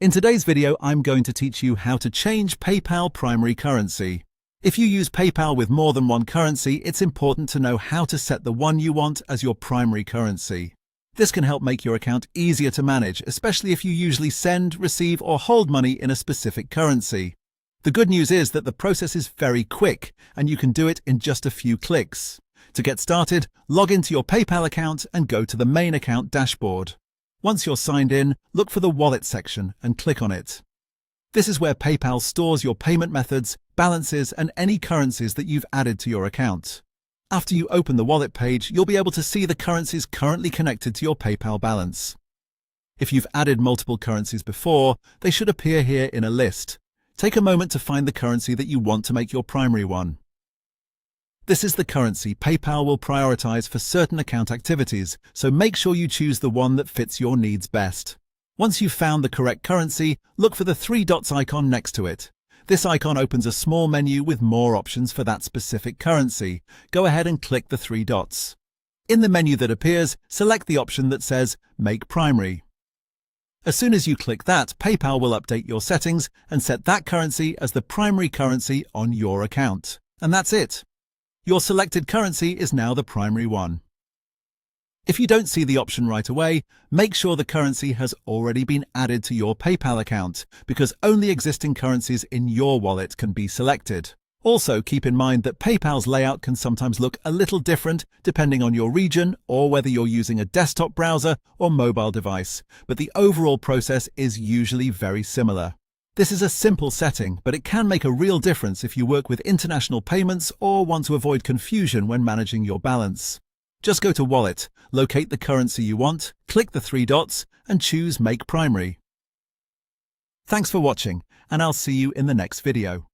In today's video, I'm going to teach you how to change PayPal primary currency. If you use PayPal with more than one currency, it's important to know how to set the one you want as your primary currency. This can help make your account easier to manage, especially if you usually send, receive, or hold money in a specific currency. The good news is that the process is very quick, and you can do it in just a few clicks. To get started, log into your PayPal account and go to the main account dashboard. Once you're signed in, look for the Wallet section and click on it. This is where PayPal stores your payment methods, balances, and any currencies that you've added to your account. After you open the Wallet page, you'll be able to see the currencies currently connected to your PayPal balance. If you've added multiple currencies before, they should appear here in a list. Take a moment to find the currency that you want to make your primary one. This is the currency PayPal will prioritize for certain account activities, so make sure you choose the one that fits your needs best. Once you've found the correct currency, look for the three dots icon next to it. This icon opens a small menu with more options for that specific currency. Go ahead and click the three dots. In the menu that appears, select the option that says Make Primary. As soon as you click that, PayPal will update your settings and set that currency as the primary currency on your account. And that's it. Your selected currency is now the primary one. If you don't see the option right away, make sure the currency has already been added to your PayPal account, because only existing currencies in your wallet can be selected. Also, keep in mind that PayPal's layout can sometimes look a little different depending on your region or whether you're using a desktop browser or mobile device, but the overall process is usually very similar. This is a simple setting, but it can make a real difference if you work with international payments or want to avoid confusion when managing your balance. Just go to Wallet, locate the currency you want, click the three dots, and choose Make Primary. Thanks for watching, and I'll see you in the next video.